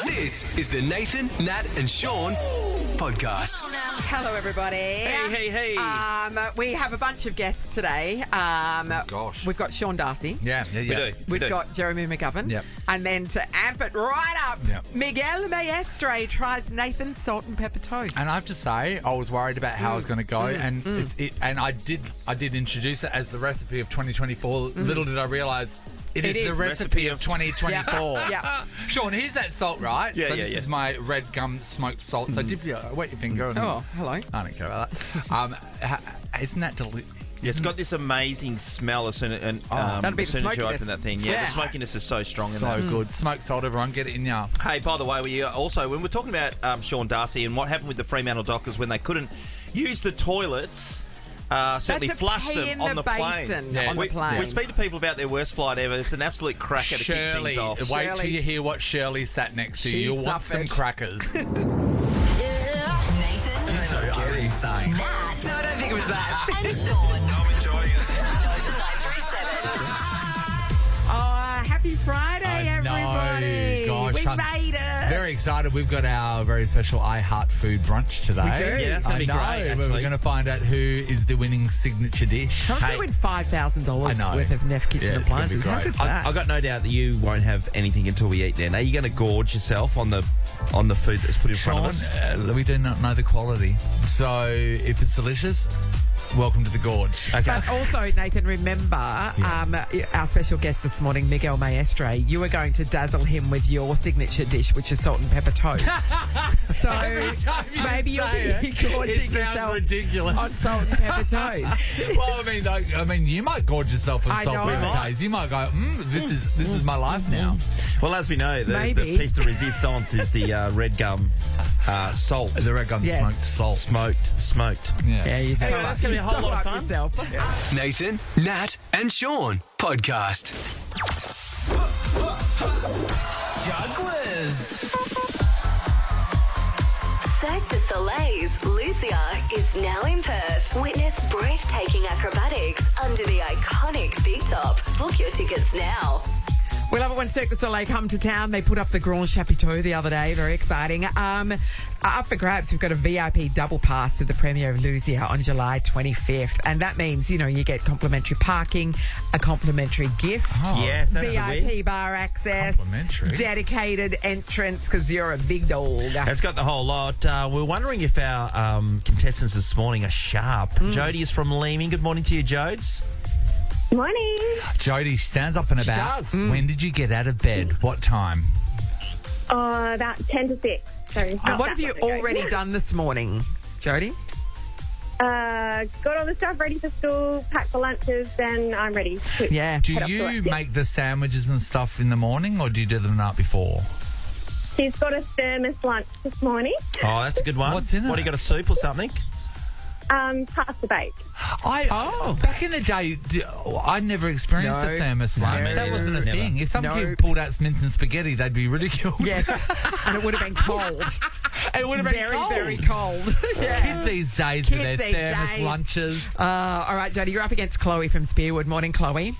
This is the Nathan, Nat and Sean podcast. Hello, everybody. Hey. We have a bunch of guests today. Gosh. We've got Sean Darcy. Yeah. We do. We've got Jeremy McGovern. Yep. And then to amp it right up, Yep. Miguel Maestre tries Nathan's salt and pepper toast. And I have to say, I was worried about how I was going to go, and and I did introduce it as the recipe of 2024. Little did I realise it is the recipe of 2024. Yeah. Sean, here's that salt, right? Yeah, so yeah, this yeah. is my red gum smoked salt. So dip your wet your finger. And, Oh, hello. I don't care about that. Isn't that delicious? It's got this amazing smell as soon as, that'd be as the soon as you smokiness. open that thing. Yeah, Yeah. the smokiness is so strong in So that. good. Smoked salt, everyone. Get it in ya. Hey, by the way, we also, when we're talking about Sean Darcy and what happened with the Fremantle Dockers when they couldn't use the toilets, certainly That's a flushed pee them in on the the plane. basin Yeah. on the plane. We speak to people about their worst flight ever. It's an absolute cracker to kick Shirley, things off. wait Shirley. till you hear what Shirley sat next to you. She You'll want some suffered. crackers. Nathan, Saying. Nat, No, I don't think it was that. and Sean. I'm enjoying it. Nova 937. Happy Friday, I know, everybody. gosh, We I'm made it. Very excited. We've got our very special I Heart Food brunch today. We do. Yeah, that's gonna be great, We're actually. going to find out who is the winning signature dish. I was going to win $5,000 I know. worth of Neff Kitchen Yeah, it's gonna be appliances. How great. good's that? I've got no doubt that you won't have anything until we eat then. Are you going to gorge yourself on the food that's put in front Sean, of us? we do not know the quality. So if it's delicious, welcome to the gorge. Okay. But also, Nathan, remember our special guest this morning, Miguel Maestre. You were going to dazzle him with your signature dish, which is salt and pepper toast. So maybe you'll be gorging It sounds yourself ridiculous. on salt and pepper toast. Well, I mean, you might gorge yourself I on salt know. and pepper taste. You might go, this is my life now. Well, as we know, the Maybe. piece de resistance is the red gum salt. The red gum Yes. smoked salt. Smoked. Yeah. you Anyway, that's gonna be a whole lot of fun. Yourself. Nathan, Nat and Sean podcast. Jugglers. Cirque du Soleil's Lucia is now in Perth. Witness breathtaking acrobatics under the iconic Big Top. Book your tickets now. We love it when Cirque du Soleil come to town. They put up the Grand Chapiteau the other day. Very exciting. Up for grabs, we've got a VIP double pass to the premiere of Lucia on July 25th. And that means, you get complimentary parking, a complimentary gift, Yes, that's the win. VIP bar access, Complimentary. dedicated entrance because you're a big dog. It's got the whole lot. We're wondering if our contestants this morning are sharp. Jodie is from Leeming. Good morning to you, Jodes. Morning. Jodie sounds up and about. does. When did you get out of bed? What time? About 10 to 6. So And what have you already done this morning, Jodie? Got all the stuff ready for school, packed the lunches, then I'm ready. Yeah. Do Head up to you it, yeah. make the sandwiches and stuff in the morning, or do you do them the night before? She's got a thermos lunch this morning. Oh, that's a good one. What's in What, it? you got a soup or something? Pasta bake. Back in the day, I never experienced No. a thermos lunch. No. That wasn't a Never. thing. If some No. kid pulled out mince and spaghetti, they'd be ridiculed. Yes. And it would have been cold. It would have been Very, cold. very cold. Yeah. Kids these days with their Kids these thermos days. lunches. All right, Jodie, you're up against Chloe from Spearwood. Morning, Chloe.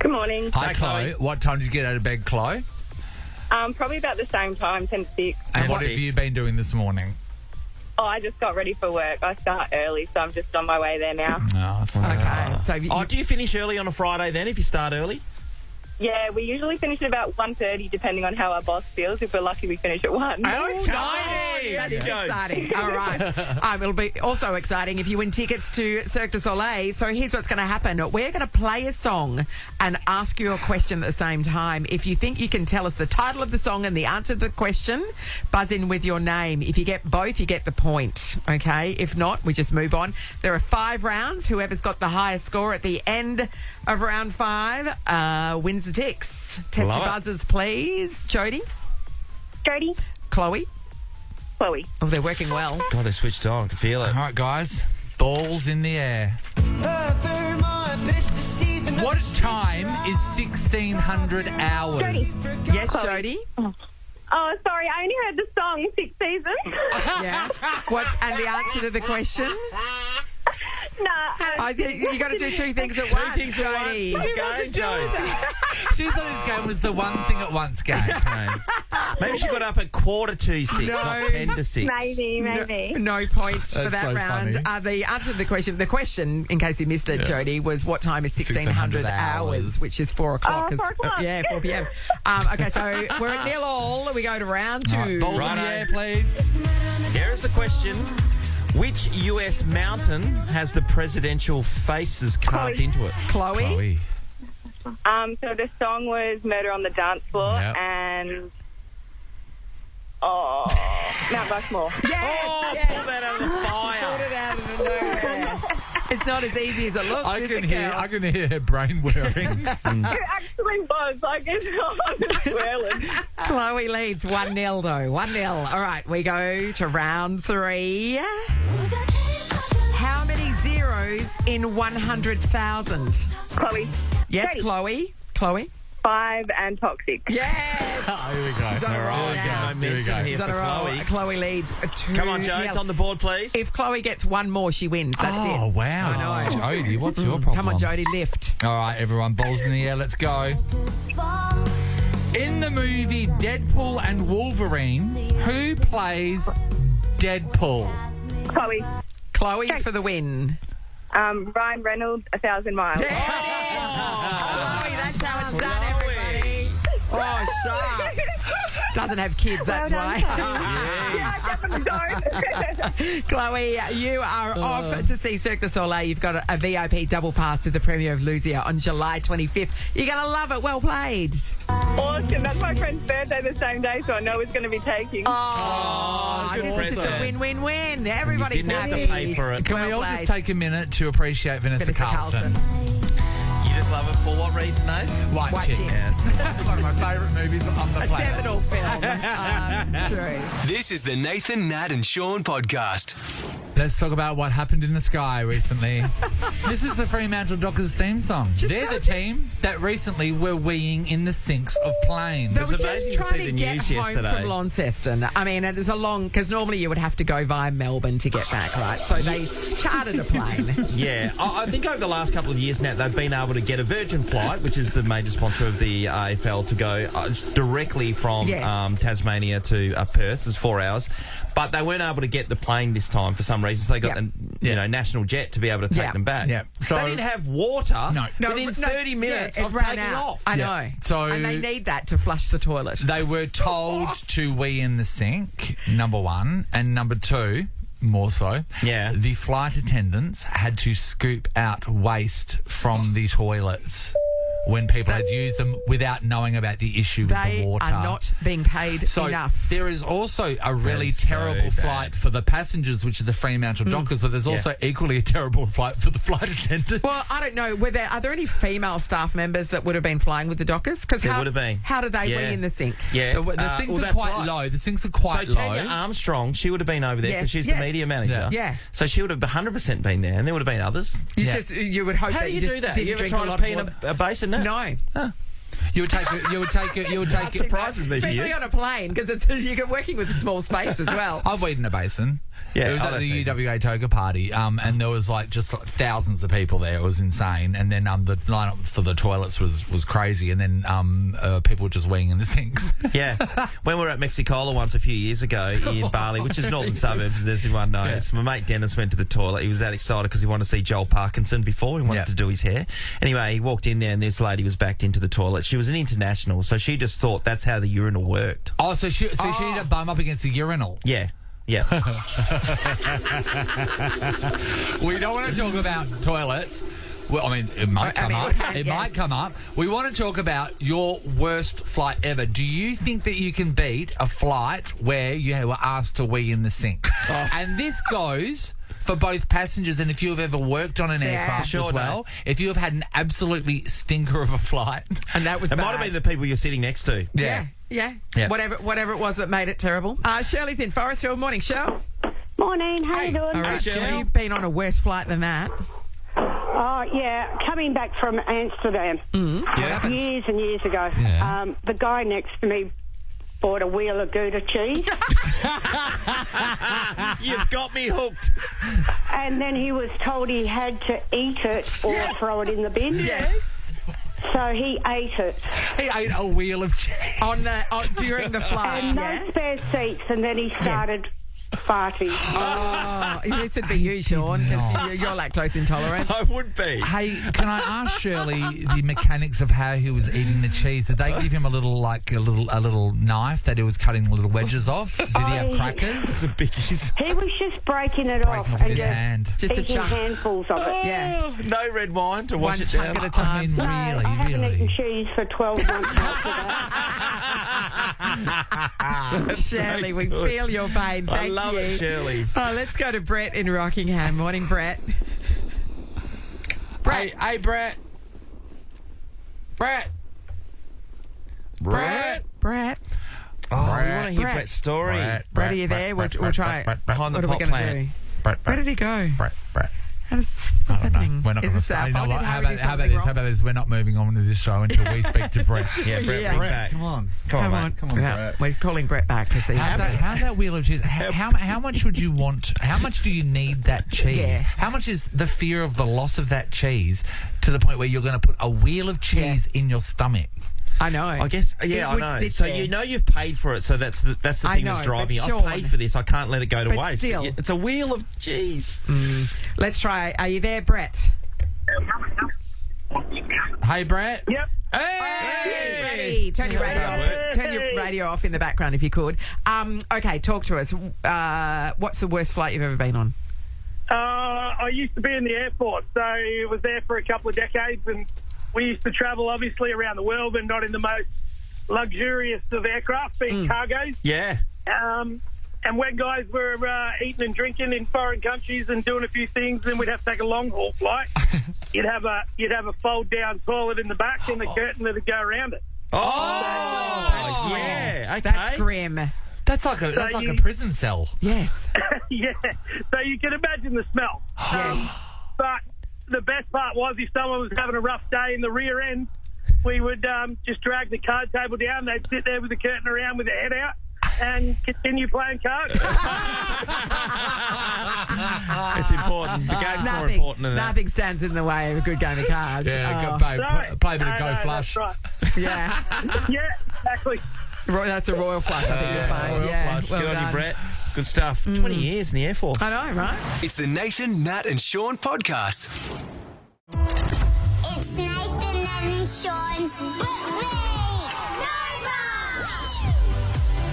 Good morning. Hi, Hi, Chloe. Chloe. What time did you get out of bed, Chloe? Probably about the same time, 10 to 6. And what Six. have you been doing this morning? Oh, I just got ready for work. I start early, so I'm just on my way there now. Oh, it's Okay. So you, Do you finish early on a Friday then if you start early? Yeah, we usually finish at about 1:30, depending on how our boss feels. If we're lucky, we finish at 1. exciting! That is Jodes. exciting. All right. It'll be also exciting if you win tickets to Cirque du Soleil. So here's what's going to happen. We're going to play a song and ask you a question at the same time. If you think you can tell us the title of the song and the answer to the question, buzz in with your name. If you get both, you get the point. Okay? If not, we just move on. There are 5 rounds. Whoever's got the highest score at the end of round 5 wins the ticks. Test Love your it. buzzers, please. Jodie? Jodie, Chloe? Chloe. Oh, they're working well. God, they switched on. I can feel it. All right, guys. Balls in the air. What time is 1600 hours? Jodie. Yes, Chloe. Jodie? Oh, sorry, I only heard the song 6 seasons. Yeah. What? And the answer to the question? Nah. I think you got to do 2 things at once, things at Jodie. once. Go, Jodes. She thought this game was the one thing at once game. Okay. Maybe she got up at 6:45, not 10 to 6. Maybe. No points for That's that so round. funny. The answer to the question, in case you missed it, Jodie, was what time is 1600 hours, which is 4 o'clock. 4 o'clock. Yeah, 4 p.m. Okay, so we're at 0-all. We go to round 2. Right, balls in the Righto. air, please. Here is the question. Which US mountain has the presidential faces carved Chloe. into it? Chloe? So the song was Murder on the Dance Floor Yep. and... Mount Rushmore. Yes! Pull that out of the fire. Pulled it out of the nowhere. It's not as easy as it looks. I is can it, hear. girls? I can hear her brain whirring. It actually was. Like, it's not swirling. Chloe leads 1-0 though. 1-0. All right, we go to round 3. How many zeros in 100,000? Chloe. Yes, Three. Chloe. Chloe. 5 and toxic. Yes. Oh, here we go. He's on a roll Here we now. go. Here we Momentum go. here He's on a for roll. Chloe. Chloe leads 2. Come on, Jones, on the board, please. If Chloe gets one more, she wins. That's Oh, it. wow. I know. Jodie, what's your problem? Come on, Jodie, lift. All right, everyone, balls in the air. Let's go. In the movie Deadpool and Wolverine, who plays Deadpool? Chloe. Chloe for the win. Ryan Reynolds, 1,000 miles. Chloe, that's how it's done, everybody. Oh, sharp. Doesn't have kids, that's why. Yeah, I definitely don't. Chloe, you are off to see Cirque du Soleil. You've got a VIP double pass to the premiere of Lucia on July 25th. You're going to love it. Well played. Awesome. That's my friend's birthday the same day, so I know it's going to be taking. Oh, good this is just a present. win-win-win. Everybody's didn't have happy. to pay for it. Can we all just take a minute to appreciate Vanessa Carlton? You just love it for what reason, Nate? White White Chicks. Chicks. One of my favourite movies on the A planet. seminal film. It's true. This is the Nathan, Nat and Sean podcast. Let's talk about what happened in the sky recently. This is the Fremantle Dockers theme song. They're the team that recently were weeing in the sinks of planes. They It's were amazing just to see trying the to get news home yesterday. from Launceston. I mean, it is a long... Because normally you would have to go via Melbourne to get back, right? So they chartered a plane. Yeah, I think over the last couple of years now, they've been able to get a Virgin flight, which is the major sponsor of the AFL, to go directly from Tasmania to Perth. It's 4 hours. But they weren't able to get the plane this time for some reason. So they got a national jet to be able to take them back. Yeah. So- they didn't have water No. within 30 minutes of ran taking out. off. I Yeah. know. So- and they need that to flush the toilet. They were told to wee in the sink, number one. And number two, more so, the flight attendants had to scoop out waste from the toilets when people had used them without knowing about the issue with They the water. are not being paid enough. There is also a really That's so terrible bad. flight for the passengers, which are the Fremantle Dockers, but there's also equally a terrible flight for the flight attendants. Well, I don't know. Are there any female staff members that would have been flying with the Dockers? Because There would have been. How did they wee in the sink? Yeah. The sinks are that's quite right. low. The sinks are quite So Tanya low. Armstrong, she would have been over there because she's the Yes. media manager. Yeah. So she would have 100% been there, and there would have been others. You would hope How that do you just do that? didn't You ever drink try a to lot pee of in water. a basin? No. You would take That surprises me for Especially you. on a plane, because you're working with a small space as well. I've weed in a basin. Yeah, it was at that's the easy. UWA Toga party, and there was just thousands of people there. It was insane. And then the lineup for the toilets was crazy. And then people were just weeing in the sinks. Yeah. When we were at Mexicola once a few years ago in Bali, which is northern suburbs, as everyone knows, my mate Dennis went to the toilet. He was that excited because he wanted to see Joel Parkinson before. He wanted to do his hair. Anyway, he walked in there and this lady was backed into the toilet. She was an international, so she just thought that's how the urinal worked. Oh, so she needed to bum up against the urinal. Yeah. Yeah. We don't want to talk about toilets. Well, I mean, it might come up. It might come up. We want to talk about your worst flight ever. Do you think that you can beat a flight where you were asked to wee in the sink? And this goes for both passengers and if you have ever worked on an aircraft as well. If you have had an absolutely stinker of a flight. And that was It might have been the people you're sitting next to. Yeah. Yeah. Whatever it was that made it terrible. Shirley's in Forest Hill. Morning, Shirl. Morning, how you doing? All right, Shirley. Shirley, you've been on a worse flight than that. Oh, yeah, coming back from Amsterdam What happened? years and years ago. Yeah. The guy next to me bought a wheel of Gouda cheese You've got me hooked. and then he was told he had to eat it or throw it in the bin. Yes. So he ate it. He ate a wheel of cheese. During the flight. And no spare seats, and then he started farting. Oh, this would be you, Sean, because you're lactose intolerant. I would be. Hey, can I ask Shirley the mechanics of how he was eating the cheese? Did they give him a little knife that he was cutting little wedges off? Did he have crackers? It's a biggies. He was just breaking it off With and his hand. Just a eating chunk. handfuls of it. Yeah. No red wine to wash One it chunk down. at a time. I mean, No, I haven't eaten cheese for 12 months after that. Shirley, we feel your pain. Thank I love you. it, Shirley. Oh, let's go to Brett in Rockingham. Morning, Brett. Hey, Brett. Brett. Brett. Oh, we want to hear Brett. Brett's story. Brett, are you there? We'll try. Behind the What are we pot going to plant. do? Where did he go? Brett. What's happening? We're not Is going to this say. our You know fault? what? Did How Harry do about something this? How wrong? about this? We're not moving on to this show until we speak to Brett. Yeah, Brett, Yeah. bring Brett, back. Come on. Come on, mate. Come on, Yeah, Brett. we're calling Brett back to see. How's that wheel of cheese? How much would you want? How much do you need that cheese? Yeah. How much is the fear of the loss of that cheese to the point where you're going to put a wheel of cheese in your stomach? I know. I guess, yeah, It I would know. sit So there. you know you've paid for it, so that's the I thing know, that's but driving. Sean- I've paid for this. I can't let it go to But waste. still. It's a wheel of cheese. Let's try. Are you there, Brett? Hey, Brett. Yep. Hey, Bretty. Turn your radio hard off. work. Turn your radio off in the background if you could. Okay, talk to us. What's the worst flight you've ever been on? I used to be in the Air Force, so I was there for a couple of decades, and we used to travel, obviously, around the world, and not in the most luxurious of aircraft, being cargoes. Yeah. And when guys were eating and drinking in foreign countries and doing a few things, then we'd have to take a long haul flight. You'd have a fold down toilet in the back and a curtain that'd go around it. Oh, yeah. Okay. That's grim. That's like a prison cell. Yes. Yeah. So you can imagine the smell. But the best part was if someone was having a rough day in the rear end, we would just drag the card table down. They'd sit there with the curtain around with their head out and continue playing cards. It's important. The game's more important than that. Nothing stands in the way of a good game of cards. Yeah, Oh, babe, No, play a bit of no, Go no, Flush. That's right. yeah. Yeah, exactly. That's a royal flush, I think you'll find. royal Yeah, flush. well Good on you, done. Brett. Good stuff. 20 years in the Air Force. I know, right? It's the Nathan, Nat, and Sean podcast. It's Nathan and Sean's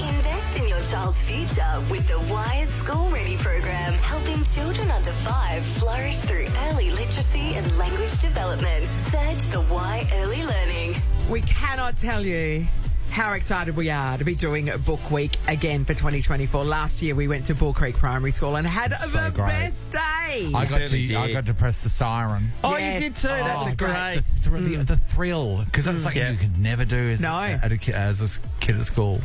Invest in your child's future with the Wise School Ready program, helping children under 5 flourish through early literacy and language development. Search the Y Early Learning. We cannot tell you how excited we are to be doing Book Week again for 2024. Last year we went to Bull Creek Primary School and had So the great. best day. I certainly did. got to press the siren. Oh, Yes. you did too. That was Oh, great. The thrill, because that's something Yeah. you could never do as, No. as a kid at school.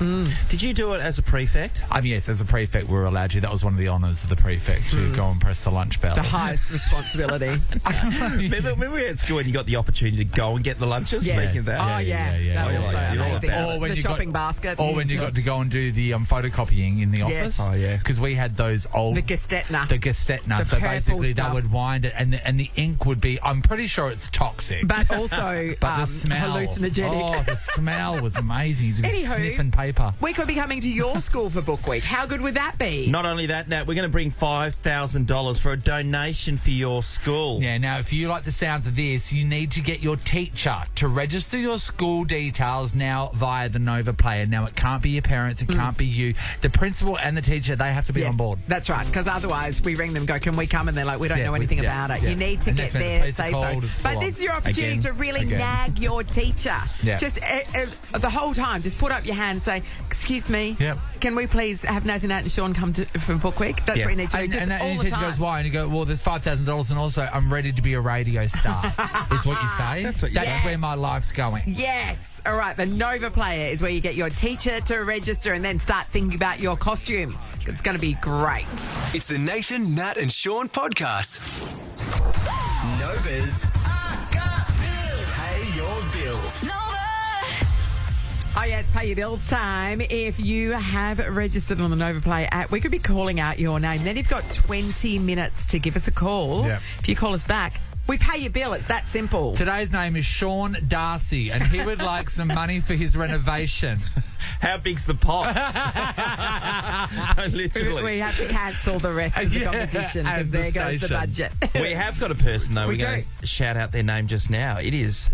Did you do it as a prefect? Yes, as a prefect, we were allowed to. That was one of the honours of the prefect, to go and press the lunch bell. The highest responsibility. Remember we were at school and you got the opportunity to go and get the lunches? Yes. Speaking of that. Oh, yeah. yeah. That was Oh, so yeah. amazing. Or when the you shopping got- basket. Or when you got to go and do the photocopying in the Yes. office. Oh, yeah. Because we had those old... The Gestetner. The Gestetner. The So purple basically stuff. they would wind it and the ink would be... I'm pretty sure it's toxic. But also But the smell... hallucinogenic. Oh, the smell was amazing. You'd be Anywho, sniffing paper. We could be coming to your school for Book Week. How good would that be? Not only that, Nat, we're going to bring $5,000 for a donation for your school. Yeah, now, if you like the sounds of this, you need to get your teacher to register your school details now via the Nova Player. Now, it can't be your parents, it can't be you. The principal and the teacher, they have to be Yes, on board. That's right, because otherwise we ring them, go, can we come? And they're like, we don't know anything about it. yeah. You need to And get next minute, there, piece of say so. cold, it's But full this on. is your opportunity Again. to really Again. nag your teacher. Yeah. Just the whole time, just put up your hand and say, excuse me, Yep. can we please have Nathan, Nat and Sean come for Book Week? That's Yeah. what you need to do. And, Just and, all and the your teacher time. goes, why? And you go, well, there's $5,000 and also I'm ready to be a radio star, is what you say. That's what you That's say. where my life's going. Yes. All right, the Nova Player is where you get your teacher to register and then start thinking about your costume. It's going to be great. It's the Nathan, Nat, and Sean podcast. Nova's Pay Your Bills. Oh, yeah, it's Pay Your Bills time. If you have registered on the Nova Play app, we could be calling out your name. Then you've got 20 minutes to give us a call. Yep. If you call us back, We pay your bill. It's that simple. Today's name is Sean Darcy, and he would like some money for his renovation. How big's the pot? Literally. We have to cancel the rest of the competition because and there the goes the station. budget. We have got a person, though. We We're going do. to shout out their name just now. It is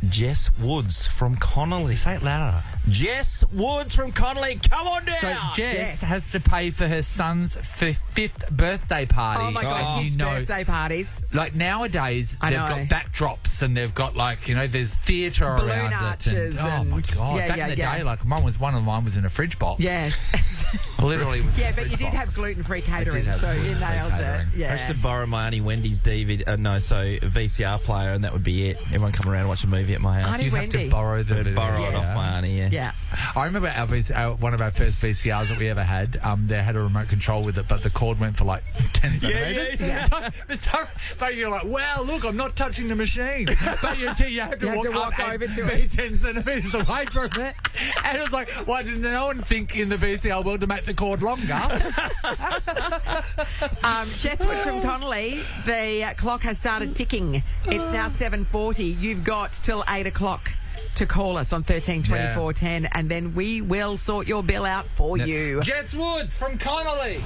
Jess Woods from Connolly. Say it louder. Jess Woods from Connolly. Come on down. So Jess has to pay for her son's fifth birthday party. Oh, my God. And Kids' birthday parties. Like nowadays, I they've know. got backdrops and they've got there's theatre Balloon around arches it. Oh my and- God! yeah, Back yeah, in the yeah. day, one of mine was in a fridge box. Yes. Literally. Was in Yeah, a but fridge you did box. have gluten-free catering, have so you gluten-free nailed it. catering. I used Yeah. to borrow my Auntie Wendy's VCR player, and that would be it. Everyone come around and watch a movie at my house. Auntie You'd have Wendy. to borrow the I'd borrow it VCR. off my auntie, yeah. Yeah. I remember one of our first VCRs that we ever had. They had a remote control with it, but the cord went for like 10 centimetres. yeah. But you're like, wow, look, I'm not touching the machine. But you have to You have to walk walk up over and to be it. 10 centimetres away from it. And it was like, why didn't no one think in the VCR world to make the cord longer? Jess Woods from Connolly, the clock has started ticking. It's now 7:40. You've got till 8 o'clock to call us on 13 24 10, and then we will sort your bill out for you. Jess Woods from Connolly.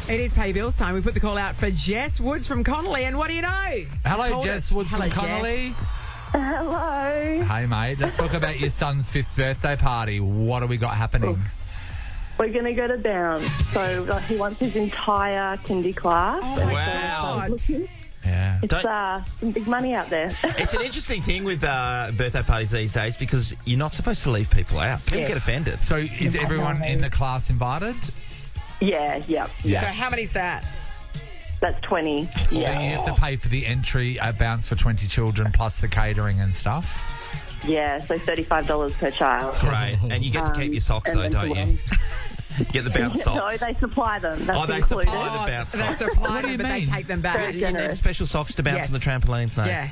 It is pay bills time. We put the call out for Jess Woods from Connolly, and what do you know? Hello, Hold Jess it. Woods Hello, from Jess. Connolly. Hello. Hey, mate. Let's talk about your son's 5th birthday party. What have we got happening? We're going to go to Bounds. So he wants his entire kindy class. Oh, my Wow. God. Yeah. It's some big money out there. It's an interesting thing with birthday parties these days because you're not supposed to leave people out. People Yes. get offended. So is everyone in the class invited? Yeah. So how many's that? That's 20. So you have to pay for the entry at Bounce for 20 children plus the catering and stuff? Yeah, so $35 per child. Great. And you get to keep your socks, and though, then don't to you? Get the bounce No, socks. they supply them. That's They included. supply the bounce They socks. supply What do them, you but they mean? take them back. Very You need generous. special socks to bounce Yes. on the trampolines, no? Yeah.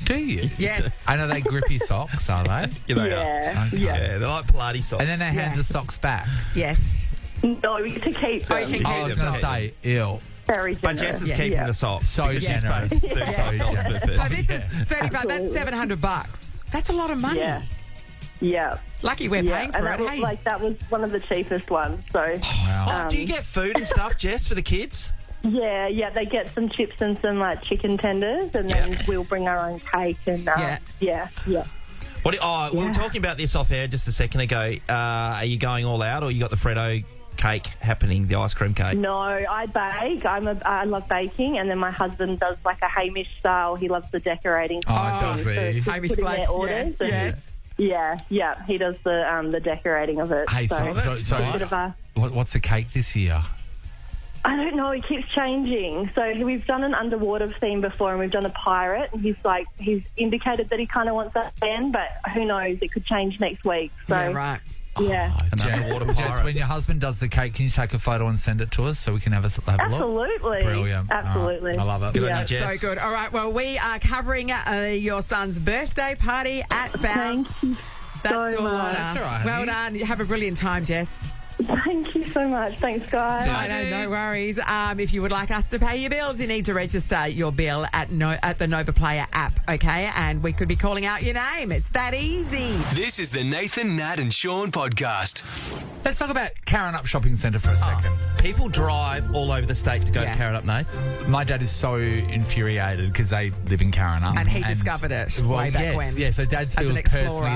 Do you? Yes. And are they grippy socks, are they? Yeah, they are. Yeah. Okay. Yeah. Yeah, they're like Pilates socks. And then they hand Yeah. the socks back. Yes. No, you get to keep them. Oh, you can I was keep them. going to say, ew. Very But generous. Jess is Yeah. keeping Yeah. the socks. So because she's generous. paid Yeah. $35 per So person. this is 35. That's Absolutely. $700. That's a lot of money. Yeah. Yeah. Lucky we're Yeah. paying for And it. that was, Hey. that was one of the cheapest ones. So, Wow. Oh, do you get food and stuff, Jess, for the kids? yeah, they get some chips and some chicken tenders, and then we'll bring our own cake and yeah. We were talking about this off air just a second ago. Are you going all out, or you got the Freddo cake happening, the ice cream cake? No, I bake. I love baking, and then my husband does like a Hamish style. He loves the decorating. Oh, does he? Hamish putting Blake, their orders. yeah, and yeah, he does the decorating of it. Hey, so it's a bit of a. what's the cake this year? I don't know. It keeps changing. So we've done an underwater theme before, and we've done a pirate. And he's indicated that he kind of wants that then, but who knows? It could change next week. So Yeah, right. yeah. An underwater Jess, pirate. when your husband does the cake, can you take a photo and send it to us so we can have a look? Absolutely. Brilliant. Absolutely. Oh, I love it. Good on Yeah. you, Jess. So good. All right. Well, we are covering your son's birthday party at Bounce. Thank you That's so all on much. us. That's all right, Well honey. done. Have a brilliant time, Jess. Thank you so much. Thanks, guys. No worries. If you would like us to pay your bills, you need to register your bill at the Nova Player app, okay? And we could be calling out your name. It's that easy. This is the Nathan, Nat and Sean podcast. Let's talk about Karrinyup Shopping Centre for a second. People drive all over the state to go Yeah. to Karrinyup, Nath. My dad is so infuriated because they live in Karrinyup. And he discovered it way back when. Yeah, so Dad As an feels explorer. personally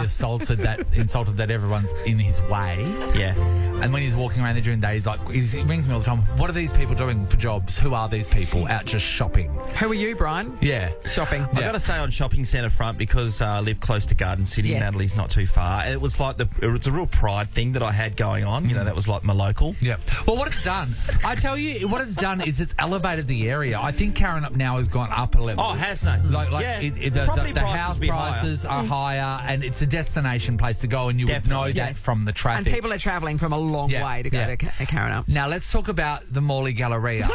insulted that everyone's in his way. Yeah. And when he's walking around there during the day, he rings me all the time. What are these people doing for jobs? Who are these people out just shopping? Who are you, Brian? Yeah. Shopping. I've got to say on shopping centre front, because I live close to Garden City, Yes. Natalie's not too far, and it was like it was a real pride thing that I had going on. You know, that was like my local. Yeah. Well, what it's done, I tell you, what it's done is it's elevated the area. I think Karrinyup now has gone up a level. Oh, has no. Like Yeah. the Property the prices house will be higher. prices are higher, and it's a destination place to go, and you Definitely. would know that Yes. from the And traffic. people are travelling from a long Yeah, way to go yeah. to Karrinyup. Now let's talk about the Morley Galleria.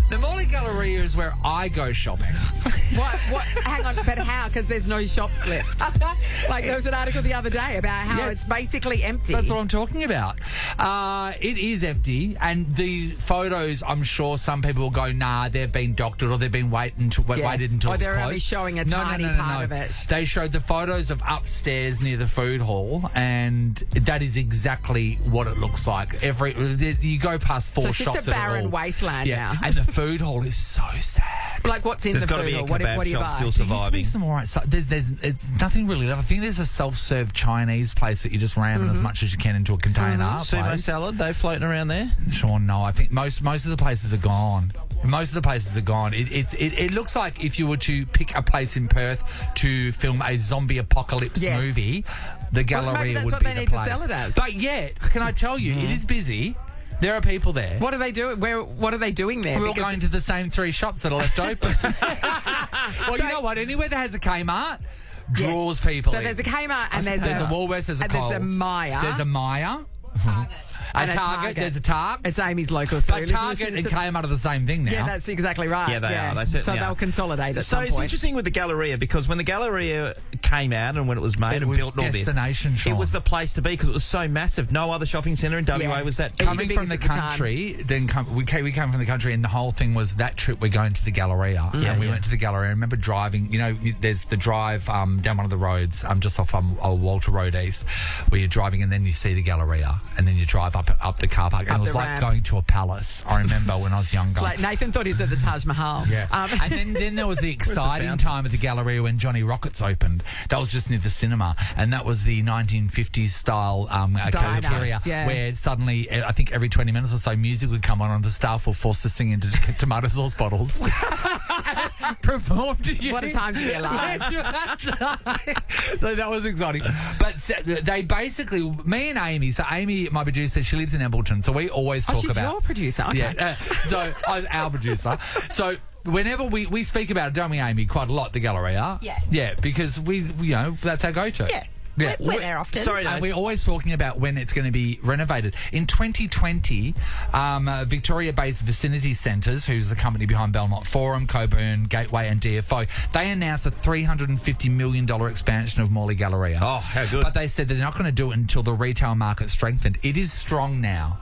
The Morley the Galleria is where I go shopping. What? Hang on, but how? Because there's no shops left. Like there was an article the other day about how it's basically empty. That's what I'm talking about. It is empty, and the photos, I'm sure some people will go, nah, they've been doctored or they've been waited until Or it's closed. they're only showing a tiny part of it. They showed the photos of upstairs near the food hall, and that is exactly what it looks like. You go past four shops. So it's just a barren wasteland now. And the food hall is so sad. Like what's in the food hall? What do you buy? Still surviving. Some all right. There's it's nothing really left. I think there's a self-serve Chinese place that you just ram in as much as you can into a container. Sumo salad, they floating around there? Sure, no. I think most of the places are gone. Most of the places are gone. It looks like if you were to pick a place in Perth to film a zombie apocalypse movie, the Galleria would be the place. Maybe that's what they need to sell it as. But yet, can I tell you, it is busy. There are people there. What are they doing? What are they doing there? We're all going to the same 3 shops that are left open. Well, you know what? Anywhere that has a Kmart draws people in. So there's a Kmart and there's a Woolworths, there's a Coles. There's a Maya. There's a Maya. A Target. There's a Target. It's Amy's local too. But Target and Kmart are the same thing now. Yeah, that's exactly right. Yeah, they are. They certainly they'll consolidate at some point. So it's interesting with the Galleria because when the Galleria came out and when it was made and built all this, it was the place to be because it was so massive. No other shopping centre in WA was that. Coming from the country, we came from the country and the whole thing was that trip we're going to the Galleria. And we went to the Galleria. I remember driving, there's the drive down one of the roads just off Old Walter Road East where you're driving and then you see the Galleria and then you drive up the car park. And it was like going to a palace. I remember when I was younger. It's like Nathan thought he was at the Taj Mahal. Yeah. And then there was the exciting time at the Galleria when Johnny Rockets opened. That was just near the cinema. And that was the 1950s style cafeteria where suddenly, I think every 20 minutes or so, music would come on and the staff were forced to sing into tomato sauce bottles. Performed. What a time to be alive. So that was exciting. But they basically, me and Amy, so Amy, my producer, she lives in Embleton, so we always talk she's about... your producer, okay. Yeah, so I was our producer. So whenever we speak about it, don't we, Amy, quite a lot, the Galleria? Yeah. Yeah, because that's our go-to. Yeah. Yeah. We're there often. Sorry, and we're always talking about when it's going to be renovated. In 2020, Victoria-based Vicinity Centres, who's the company behind Belmont Forum, Coburn, Gateway and DFO, they announced a $350 million expansion of Morley Galleria. Oh, how good. But they said they're not going to do it until the retail market strengthened. It is strong now.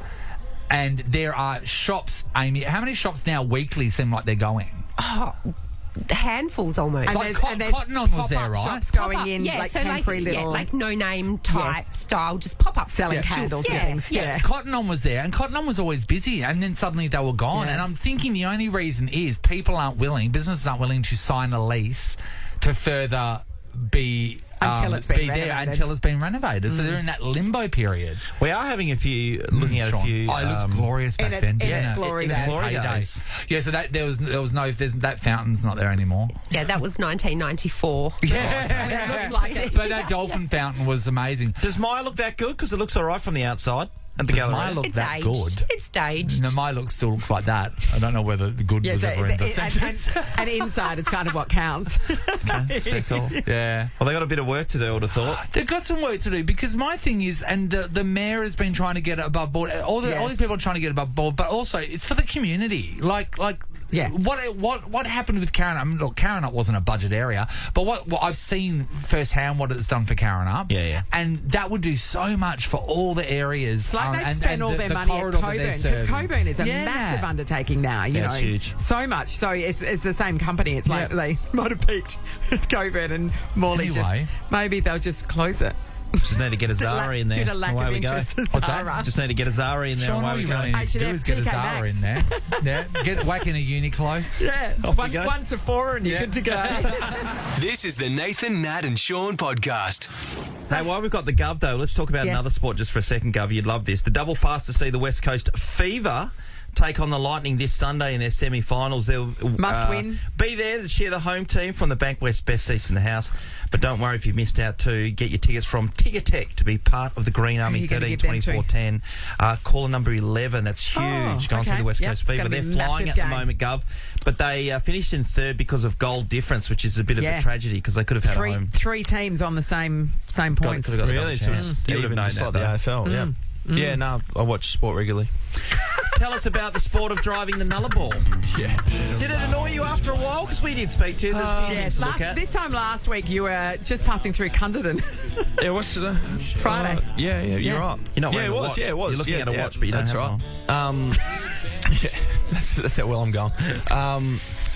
And there are shops, Amy, how many shops now weekly seem like they're going? Oh, handfuls almost. And Like there's Cotton On was there, right? shops going in, yeah, like so temporary little... like no-name type style, just pop-up. Selling candles and things. Yeah, Cotton On was there, and Cotton On was always busy, and then suddenly they were gone. And I'm thinking the only reason is businesses aren't willing to sign a lease to further be... Until it's been renovated. Until it's been renovated. So they're in that limbo period. We are having a few, looking at a few... Oh, it looks glorious back then, didn't it? its glory days. Yeah, so that fountain's not there anymore. Yeah, that was 1994. Yeah. It looks like it. But that dolphin fountain was amazing. Does Maya look that good? Because it looks all right from the outside. At the Does Galleria. Maya look It's that aged. good? It's staged. No, my still looks like that. I don't know whether the good was ever in the sentence. And inside is kind of what counts. Okay, that's very cool. Yeah. Well, they got a bit of work to do, I would have thought. They've got some work to do because my thing is, and the mayor has been trying to get it above board. All these people are trying to get it above board, but also it's for the community. What happened with Karen? I mean, look, Karen Up wasn't a budget area, but what I've seen firsthand what it's done for Karen Up. Yeah. And that would do so much for all the areas. It's like they've spent all their money at Coburn, because Coburn is a massive undertaking now. It's huge. So much. So it's the same company. It's like they might have peaked Coburn and Morley. Anyway. Maybe they'll just close it. Just need to get a Zara in there. Due to lack of interest in Zara. Just need to get a Zara in there. Sean, all you really need to do is get a Zara in there. Whack in a Uniqlo. Yeah. One Sephora and you're good to go. This is the Nathan, Nat and Sean podcast. Hey, while we've got the Gov, though, let's talk about another sport just for a second, Gov. You'd love this. The double pass to see the West Coast Fever take on the Lightning this Sunday in their semi-finals. They'll must win. Be there to cheer the home team from the Bankwest best seats in the house. But don't worry if you've missed out too. Get your tickets from Ticketek to be part of the Green Army 13 24 10. Caller number 11. That's huge. Go and see the West Coast Fever. They're flying at the moment, Gov. But they finished in third because of goal difference, which is a bit of a tragedy because they could have had a home. Three teams on the same points. Really? So you would have known that, like the AFL, Yeah, no, I watch sport regularly. tell us about the sport of driving the Nullarbor. Yeah. Did it annoy you after a while? Because we did speak to you. There's a few things to look at. This time last week, you were just passing through Cunderton. Yeah, what's the Friday. Yeah, you're right. You're not wearing it a was. watch. Yeah, it was. You're looking at a watch, but you don't that's have right. one. Yeah, that's how well I'm going.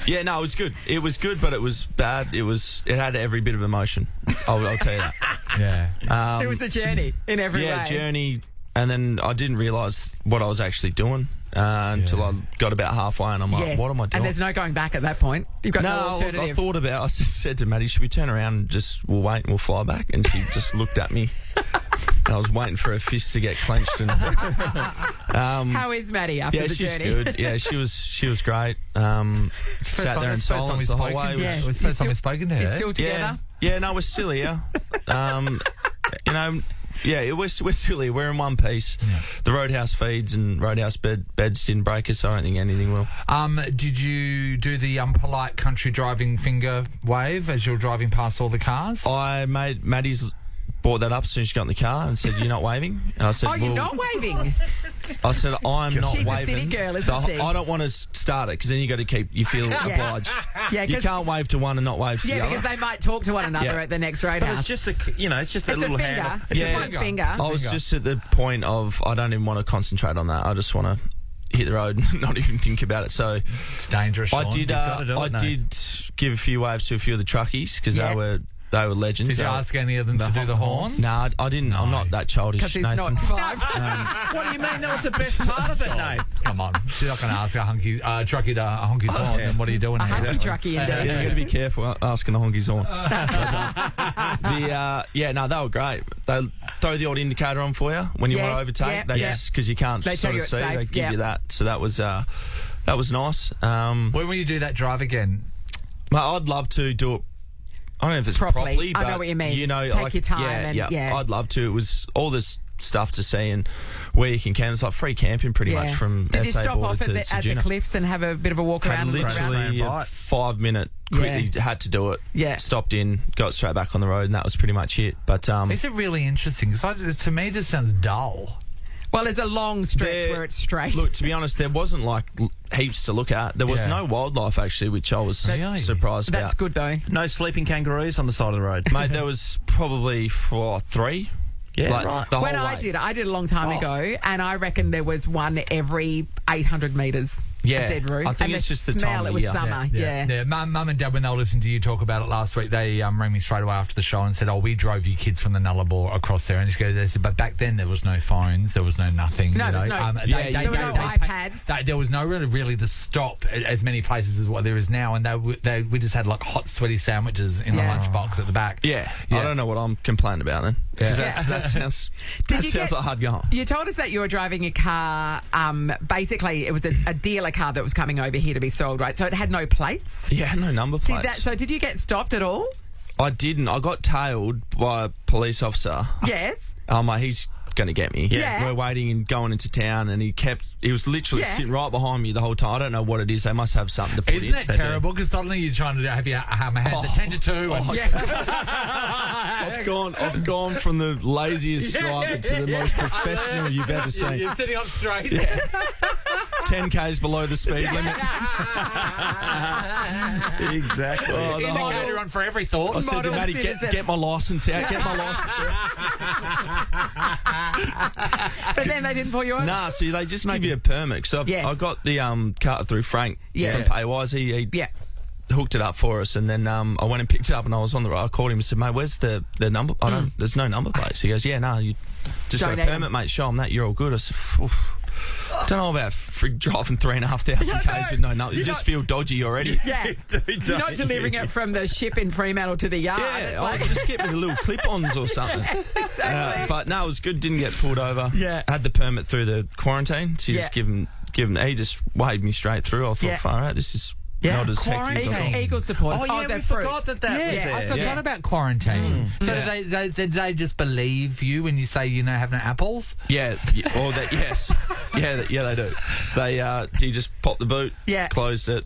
Yeah, no, it was good. It was good, but it was bad. It had every bit of emotion. I'll tell you that. Yeah. It was a journey in every way. Yeah, journey. And then I didn't realise what I was actually doing until I got about halfway, and I'm like, what am I doing? And there's no going back at that point. You've got no alternative. I thought about it. I said to Maddie, should we turn around and we'll wait and we'll fly back? And she just looked at me. And I was waiting for her fist to get clenched. And how is Maddie after the journey? Yeah, she's good. Yeah, she was great. Sat there in silence the whole way. It was the first time we've spoken to her. You're still together? Yeah, no, we're still here. You know, yeah, we're still here. We're in one piece. Yeah. The Roadhouse feeds and Roadhouse beds didn't break us, so I don't think anything will. Did you do the polite country driving finger wave as you were driving past all the cars? Maddie's brought that up as soon as she got in the car and said, "You're not waving." And I said, you're not waving? I said, I'm not She's waving. She's a city girl, isn't she? I don't want to start it because then you feel obliged. Yeah, you can't wave to one and not wave to the other. Yeah, because they might talk to one another at the next Roadhouse. But it's just a little finger. hand. It's one finger. I was just at the point of I don't even want to concentrate on that. I just want to hit the road and not even think about it. So it's dangerous. Sean. I did give a few waves to a few of the truckies because they were legends. Did you ask any of them to do the horns? No, I didn't. No. I'm not that childish. Because he's not 5. What do you mean? That was the best part of it, Nath. Come on. You're not going to ask a truckie to a honky's horn. Then what are you doing here? Hunky truckie, indeed. Yeah, you got to be careful asking a honky's horn. They were great. They throw the old indicator on for you when you want to overtake. Because you can't sort of see. They give you that. So that was nice. When will you do that drive again? Mate, I'd love to do it. I don't know if it's properly, but I know what you mean. You know, take your time. I'd love to. It was all this stuff to see and where you can camp. It's like free camping pretty much from Did you SA stop border off to at the cliffs and have a bit of a walk around? Literally a 5-minute quickly had to do it. Yeah. Stopped in, got straight back on the road, and that was pretty much it. But is it really interesting? Because to me, it just sounds dull. Well, there's a long stretch where it's straight. Look, to be honest, there wasn't like heaps to look at. There was no wildlife actually, which I was surprised about. That's good though. No sleeping kangaroos on the side of the road. Mate, there was probably 3. Yeah, right. When I did it a long time ago, and I reckon there was one every 800 metres. Yeah, dead root. I think it's just the smell. time It of was year. summer. Yeah. Mum and Dad, when they were listening to you talk about it last week, they rang me straight away after the show and said, "Oh, we drove you kids from the Nullarbor across there." And they said, "But back then there was no phones, there was no nothing. No, there was no iPads. There was no really to stop as many places as what there is now, and we just had like hot, sweaty sandwiches in the lunchbox at the back. Yeah, I don't know what I'm complaining about then. That sounds like hard going. You told us that you were driving a car. Basically, it was a dealer car that was coming over here to be sold, right? So it had no plates. Yeah, no number plates. So did you get stopped at all? I didn't. I got tailed by a police officer. Yes. He's going to get me. Yeah. We're waiting and going into town, and he was literally sitting right behind me the whole time. I don't know what it is. They must have something to put in. Isn't that terrible? Because suddenly you're trying to have your hammer hand the 10 to 2. I've gone from the laziest driver to the most professional you've ever seen. You're sitting up straight. 10 k's below the speed limit. Exactly. Indicator on for every thought. I said to Maddie, get my licence out. Get my licence out. But then they didn't pull you over? Nah, see, they just give you a permit. So I got the car through Frank from Paywise. He hooked it up for us, and then I went and picked it up, and I was on the road. I called him and said, "Mate, where's the number? There's no number plates." He goes, "Yeah, no, you just got a permit, mate. Show them that. You're all good." I said, don't know about driving 3,500 k's with no number. You just feel dodgy already. Yeah. You're not delivering it from the ship in Fremantle to the yard. Yeah, just get me the little clip-ons or something. Yes, exactly. But no, it was good. Didn't get pulled over. Yeah. Had the permit through the quarantine. So you just give him. He just waved me straight through. I thought, far out, this is not as hectic as I thought. Eagle supporters. We forgot that was there. I forgot about quarantine. So did they just believe you when you say have no apples? Yes. Yeah, they do. He just popped the boot, closed it,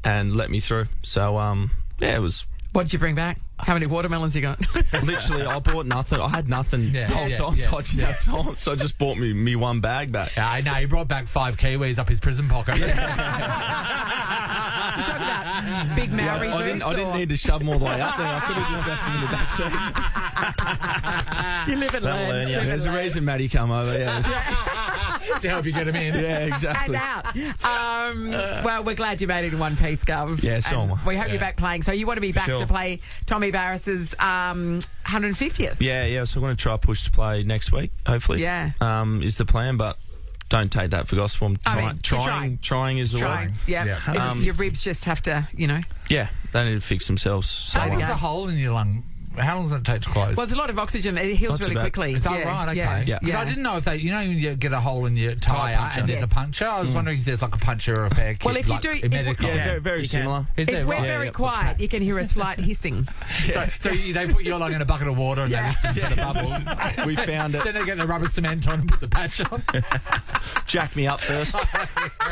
and let me through. So, it was... What did you bring back? How many watermelons you got? Literally, I bought nothing. I had nothing the whole time, so I didn't have time. So I just bought me one bag back. I know, he brought back 5 Kiwis up his prison pocket. You're talking about big Maori drinks? I didn't need to shove them all the way up there. I could have just left them in the back seat. You live and learn. There's a reason Maddie come over. To help you get him in. Yeah, exactly. And out. Well, we're glad you made it in one piece, Gov. Yeah, so am I. We hope you're back playing. So you want to be back Sure. to play Tommy Barris's 150th. Yeah. So I'm going to try push to play next week, hopefully. Yeah. Is the plan, but don't take that for gospel. You're Trying is the word. Yeah. If your ribs just have to, Yeah, they need to fix themselves. So, How long's a hole in your lung? How long does it take to close? Well, there's a lot of oxygen. It heals really quickly. Is that right? Okay. Yeah. 'Cause I didn't know if they, when you get a hole in your tyre and there's a puncture, I was wondering if there's like a puncture or a repair kit. Well, if you do, very similar. If we're very quiet, you can hear a slight hissing. So they put your lung in a bucket of water and they listen for the bubbles. We found it. Then they get the rubber cement on and put the patch on. Jack me up first.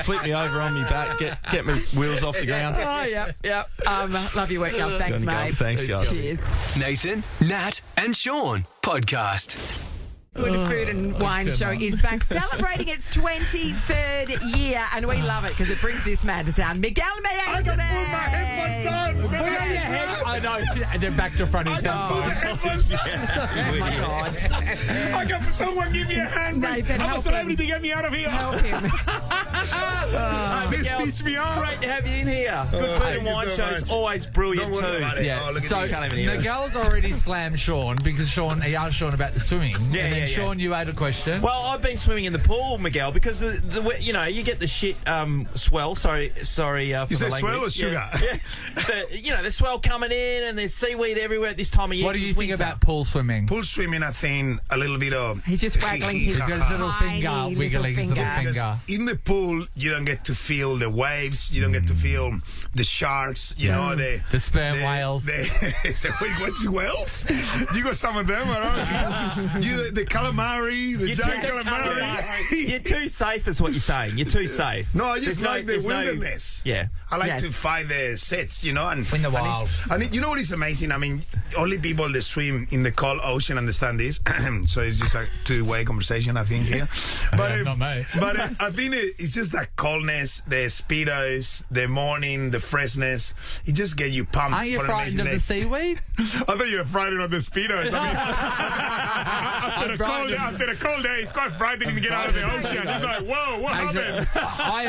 Flip me over on me back. Get my wheels off the ground. Oh, yeah. Love your work, Gov. Thanks, mate. Thanks, guys. Cheers. Nathan, Nat, and Sean podcast. Good Food and Wine Show is back, celebrating its 23rd year, and we love it because it brings this man to town. Miguel Maestre. I can put my headphones on. Put on your head. I know. And then back to front. He's done. Oh my God! I got someone give me a hand. Nathan, I'm a celebrity to get me out of here. Help him. This beats me off. Great to have you in here. Good Food and Wine Show is always brilliant too. Yeah. So Can't even hear it. Miguel's already slammed Sean because he asked Sean about the swimming. And then Sean, you had a question. Well, I've been swimming in the pool, Miguel, because you get the shit swell. Sorry for You the say language. swell or sugar? Yeah. The swell coming in, and there's seaweed everywhere at this time of year. What do you think about pool swimming? Pool swimming, I think a little bit of. He's just waggling his He's got his little finger, tiny wiggling his little finger. finger. In the pool, you don't get to feel the waves. You don't get to feel the sharks. You know the sperm whales. What's whales? You got some of them, around. The calamari, the giant calamari. You're too safe, is what you're saying. You're too safe. No, I just like the wilderness. I like to find the sets, and in the wild. And you know what is amazing? I mean, only people that swim in the cold ocean understand this. So it's just a two-way conversation, I think, here. But not me. But I think it's just that coldness, the speedos, the morning, the freshness. It just get you pumped. Are you for frightened of the seaweed? I thought you were frightened of the speedos. I mean, after a cold day, it's quite frightening to get out of the ocean. It's like, whoa, what happened?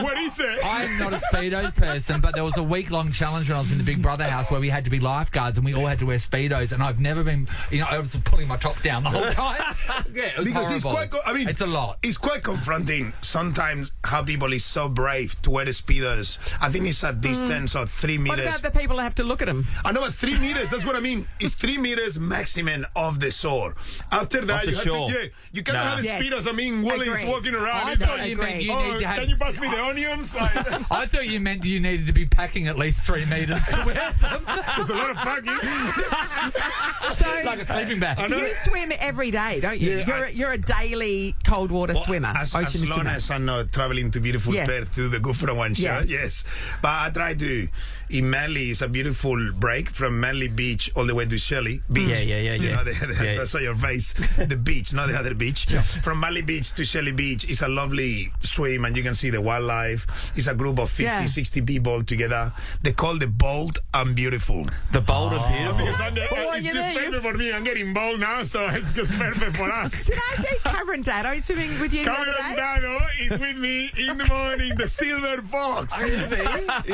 What is it? I'm not a Speedos person, but there was a week-long challenge when I was in the Big Brother house where we had to be lifeguards and we all had to wear Speedos, and I've never been, I was pulling my top down the whole time. It was because horrible. It's a lot. It's quite confronting sometimes how people is so brave to wear the Speedos. I think it's a distance of 3 meters. What about the people that have to look at him? I know, but 3 meters, that's what I mean. It's 3 meters maximum of the shore. After that, you cannot have Speedos. I mean, Williams walking around. I thought you meant you need to have... Can you pass me the onions? I thought you meant you needed to be packing at least 3 meters to wear them. There's a lot of packing. Like a sleeping bag. You swim every day, don't you? You're a daily cold water swimmer. As long as I'm not traveling to beautiful Perth to the Good Food and Wine Show, yes. But I try to. In Manly, it's a beautiful break from Manly Beach all the way to Shelley Beach. Yeah. I saw your face. The beach, not the other beach. From Manly Beach to Shelley Beach is a lovely swim, and you can see the wildlife. It's a group of 50, 60 people together. They call the bold and beautiful. The bold and beautiful. Because it's just perfect for me. I'm getting bold now, so it's just perfect for us. Did I see Cameron Dado swimming with you the other day? Cameron Dado is with me in the morning, the silver fox.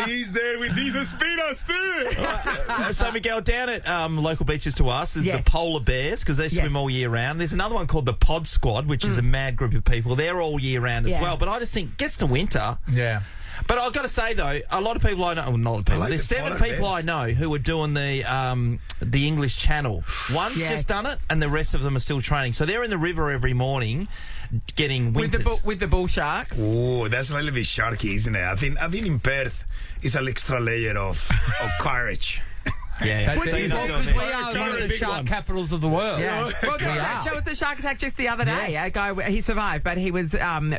He's there with these Speedos too. So, Miguel, down at local beaches to us is the polar bears, because they swim all year round. There's another one called the Pod Squad, which is a mad group of people. They're all year round as well. But I just think gets to winter. Yeah. But I've got to say, though, a lot of people I know... Well, not a lot of people. There's 7 people I know who are doing the English Channel. One's just done it, and the rest of them are still training. So they're in the river every morning getting wintered. With the bull sharks? Oh, that's a little bit sharky, isn't it? I think in Perth, it's an extra layer of courage. Yeah. Because we are Got one a of the big shark one. capitals of the world. Yeah. Well, We are. there was a shark attack just the other day. Yes. A guy, he survived, but he was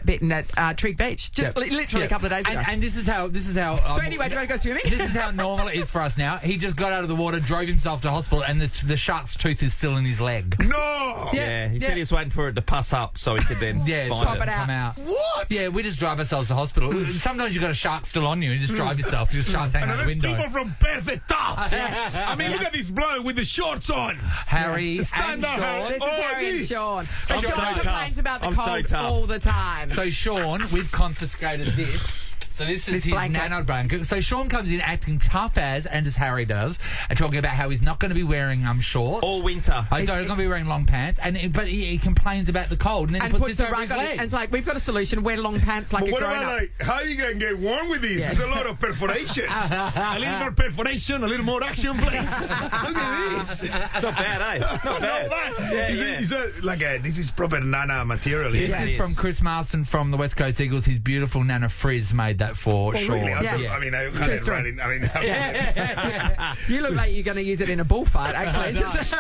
bitten at Trig Beach just literally a couple of days ago. And this is how. So anyway, do you want to go swimming? This is how normal it is for us now. He just got out of the water, drove himself to hospital, and the shark's tooth is still in his leg. No! Yeah, he said he was waiting for it to pass up so he could then Pop find it out. Come out. What? Yeah, we just drive ourselves to hospital. Sometimes you've got a shark still on you and you just drive yourself. Your shark's hanging And out the there's window. people from Perth are tough. I mean, look at this bloke with the shorts on. Harry Stand and up, Harry. Sean. This is Harry and this. Sean. I'm And so Sean tough. complains about the I'm so cold tough. all the time. So Sean, we've confiscated this. So this is This his blanket. nano blanket. So Sean comes in acting tough as Harry does, and talking about how he's not going to be wearing shorts all winter. Oh, he's not going to be wearing long pants, but he complains about the cold, and then and he puts puts this a over rug his on it, leg. and it's like, we've got a solution. Wear long pants like But a what grown about, up. like, how are you going to get warm with this? There's a lot of perforations. A little more perforation, a little more action, please. Look at this. Not bad, eh? Not bad. This is proper Nana material. This is from Chris Marston from the West Coast Eagles. His beautiful Nana Frizz made that for Sean. Really? Yeah. I mean, I had it right in. I mean, You look like you're going to use it in a bullfight, actually.